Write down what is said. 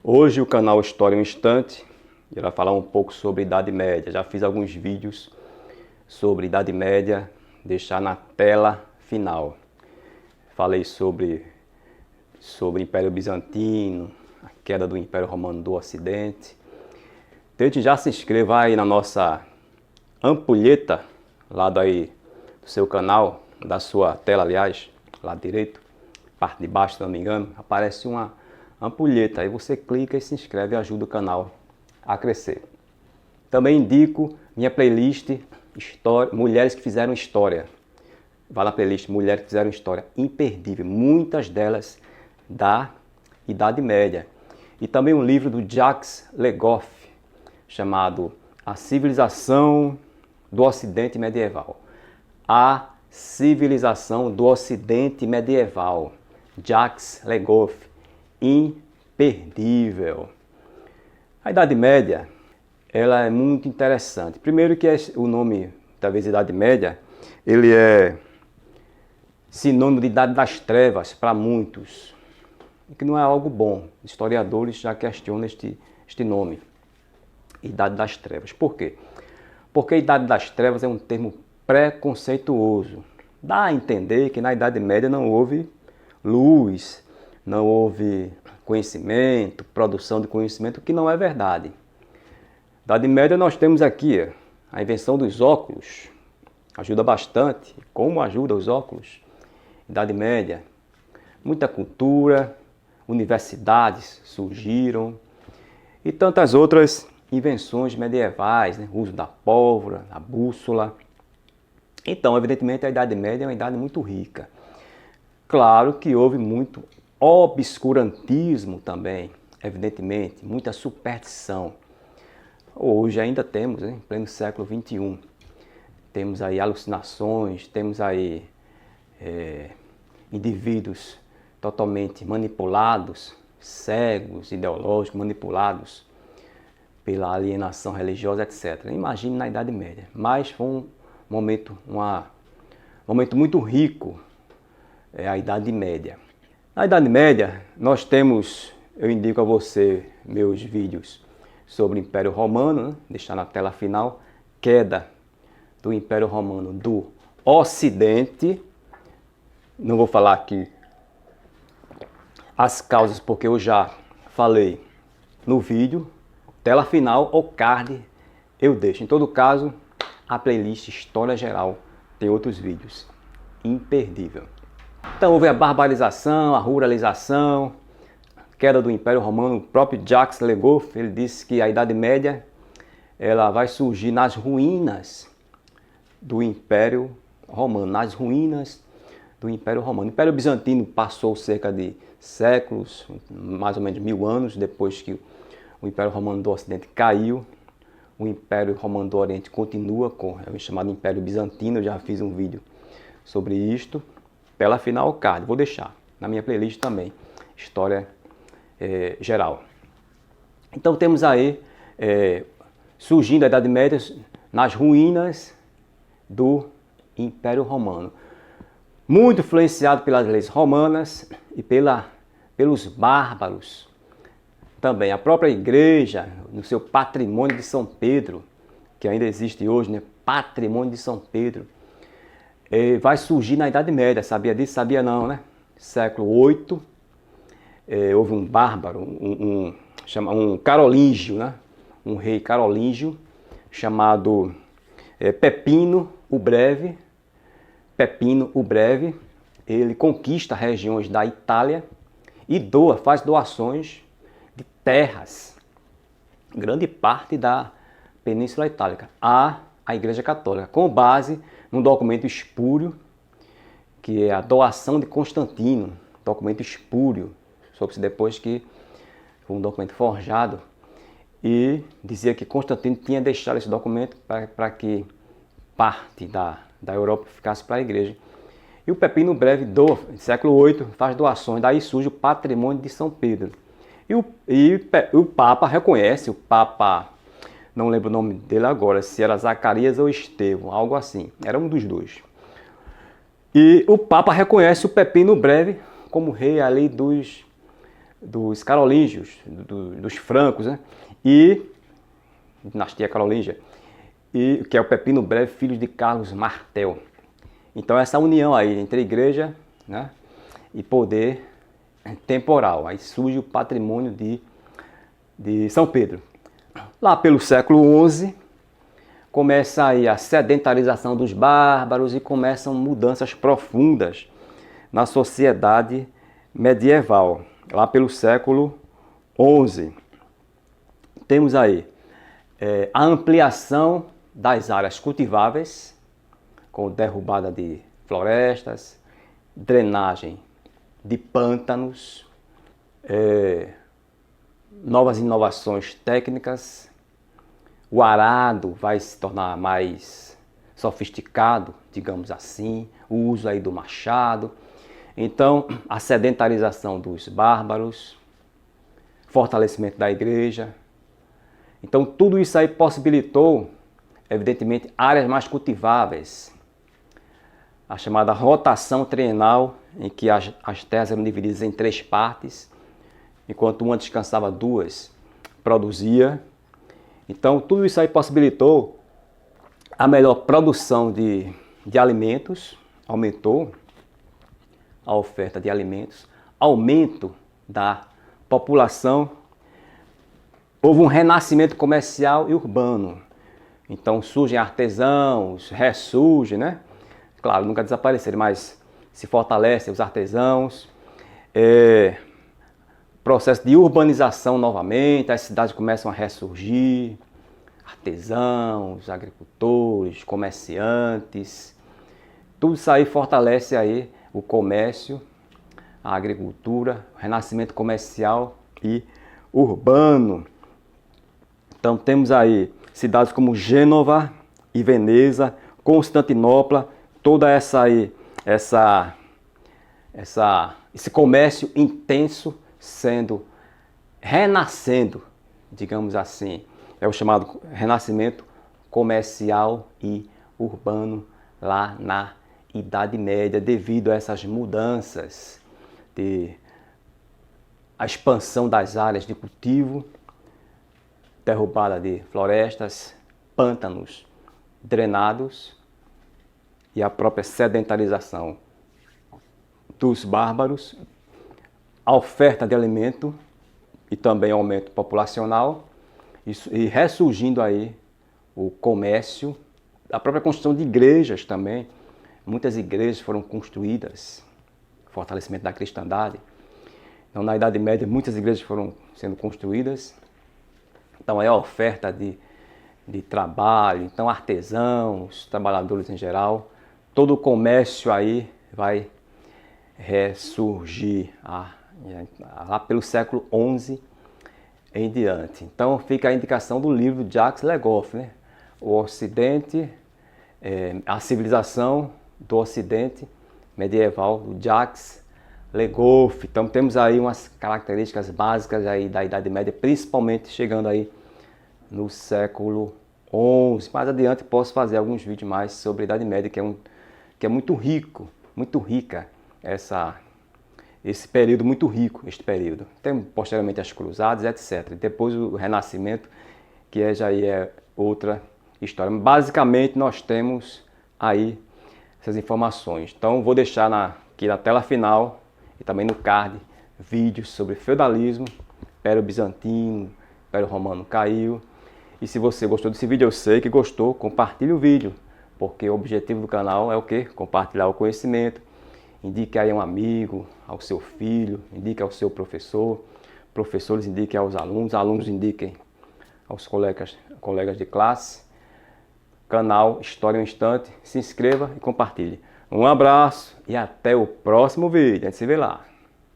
Hoje o canal História em um Instante irá falar um pouco sobre Idade Média. Já fiz alguns vídeos sobre Idade Média, deixar na tela final. Falei sobre Império Bizantino, a queda do Império Romano do Ocidente. Desde já se inscreva aí na nossa ampulheta, lado aí do seu canal, da sua tela, aliás, lado direito, parte de baixo, se não me engano, aparece uma ampulheta. Aí você clica e se inscreve e ajuda o canal a crescer. Também indico minha playlist Mulheres que Fizeram História. Vá na playlist Mulheres que Fizeram História, imperdível, muitas delas da Idade Média. E também um livro do Jacques Le Goff, chamado A Civilização do Ocidente Medieval. A Civilização do Ocidente Medieval. Jacques Le Goff, imperdível. A Idade Média, ela é muito interessante. Primeiro que o nome, talvez Idade Média, ele é sinônimo de Idade das Trevas para muitos, que não é algo bom. Historiadores já questionam este nome, Idade das Trevas. Por quê? Porque Idade das Trevas é um termo preconceituoso. Dá a entender que na Idade Média não houve luz, não houve conhecimento, produção de conhecimento, o que não é verdade. Na Idade Média nós temos aqui a invenção dos óculos, ajuda bastante. Como ajuda os óculos? Idade Média, muita cultura, universidades surgiram e tantas outras invenções medievais, né? O uso da pólvora, da bússola. Então, evidentemente, a Idade Média é uma idade muito rica. Claro que houve muito obscurantismo também, evidentemente, muita superstição. Hoje ainda temos, né, em pleno século XXI, temos aí alucinações, temos aí indivíduos totalmente manipulados, cegos, ideológicos, manipulados pela alienação religiosa, etc. Imagine na Idade Média. Mas foi um momento muito rico, a Idade Média. Na Idade Média, nós temos, eu indico a você meus vídeos sobre o Império Romano, né? Deixar na tela final, queda do Império Romano do Ocidente. Não vou falar aqui as causas, porque eu já falei no vídeo. Tela final ou card eu deixo. Em todo caso, a playlist História Geral tem outros vídeos. Imperdível. Então houve a barbarização, a ruralização, queda do Império Romano. O próprio Jacques Le Goff, ele disse que a Idade Média ela vai surgir nas ruínas do Império Romano, nas ruínas do Império Romano. O Império Bizantino passou cerca de séculos, mais ou menos 1000 anos depois que o Império Romano do Ocidente caiu. O Império Romano do Oriente continua com o chamado Império Bizantino. Eu já fiz um vídeo sobre isto. Tela final card, vou deixar na minha playlist também, História Geral. Então temos aí surgindo a Idade Média nas ruínas do Império Romano. Muito influenciado pelas leis romanas e pelos bárbaros. Também a própria igreja, no seu patrimônio de São Pedro, que ainda existe hoje, né? Patrimônio de São Pedro, vai surgir na Idade Média. Sabia disso? Sabia não, né? Século VIII, houve um bárbaro, um carolíngio, né? Um rei carolíngio, chamado Pepino o Breve. Pepino o Breve, ele conquista regiões da Itália e faz doações de terras, grande parte da Península Itálica, à Igreja Católica, com base num documento espúrio, que é a doação de Constantino, documento espúrio, soube-se depois que foi um documento forjado, e dizia que Constantino tinha deixado esse documento para que parte da Europa ficasse para a igreja. E o Pepino Breve, século VIII, faz doações, daí surge o patrimônio de São Pedro. E o Papa reconhece, o Papa, não lembro o nome dele agora, se era Zacarias ou Estevão, algo assim, era um dos dois. E o Papa reconhece o Pepino Breve como rei ali dos carolíngios, dos francos, né? E dinastia carolíngia, e que é o Pepino Breve, filho de Carlos Martel. Então essa união aí entre igreja, né, e poder temporal, aí surge o patrimônio de São Pedro. Lá pelo século XI começa aí a sedentarização dos bárbaros e começam mudanças profundas na sociedade medieval. Lá pelo século XI temos aí a ampliação das áreas cultiváveis, com derrubada de florestas, drenagem de pântanos, novas inovações técnicas, o arado vai se tornar mais sofisticado, digamos assim, o uso aí do machado. Então, a sedentarização dos bárbaros, fortalecimento da igreja. Então, tudo isso aí possibilitou, evidentemente, áreas mais cultiváveis. A chamada rotação trienal, em que as terras eram divididas em 3 partes, enquanto uma descansava, 2 produzia. Então, tudo isso aí possibilitou a melhor produção de alimentos, aumentou a oferta de alimentos, aumento da população, houve um renascimento comercial e urbano. Então surgem artesãos, ressurgem, né? Claro, nunca desapareceram, mas se fortalecem os artesãos. Processo de urbanização novamente, as cidades começam a ressurgir, artesãos, agricultores, comerciantes, tudo isso aí fortalece aí o comércio, a agricultura, o renascimento comercial e urbano. Então temos aí cidades como Gênova e Veneza, Constantinopla, toda esse comércio intenso renascendo, digamos assim. É o chamado renascimento comercial e urbano lá na Idade Média, devido a essas mudanças, a expansão das áreas de cultivo, derrubada de florestas, pântanos drenados e a própria sedentarização dos bárbaros, a oferta de alimento e também aumento populacional, e ressurgindo aí o comércio, a própria construção de igrejas também. Muitas igrejas foram construídas, fortalecimento da cristandade. Então, na Idade Média, muitas igrejas foram sendo construídas. Então, é a oferta de trabalho, então artesãos, trabalhadores em geral, todo o comércio aí vai ressurgir lá pelo século XI em diante. Então fica a indicação do livro de Jacques Le Goff, né? O Ocidente, a civilização do Ocidente medieval, do Jacques Le Goff. Então temos aí umas características básicas aí da Idade Média, principalmente chegando aí no século XI. Mais adiante posso fazer alguns vídeos mais sobre a Idade Média, que é muito rico, muito rica esse período, muito rico, este período. Tem posteriormente as cruzadas, etc. Depois o Renascimento, que já é outra história. Basicamente nós temos aí essas informações. Então vou deixar aqui na tela final e também no card vídeos sobre feudalismo, Império Bizantino, Império Romano caiu. E se você gostou desse vídeo, eu sei que gostou, compartilhe o vídeo, porque o objetivo do canal é o quê? Compartilhar o conhecimento. Indique aí a um amigo, ao seu filho, indique ao seu professor, professores indiquem aos alunos, alunos indiquem aos colegas de classe. Canal História em um Instante, se inscreva e compartilhe. Um abraço e até o próximo vídeo, a gente se vê lá.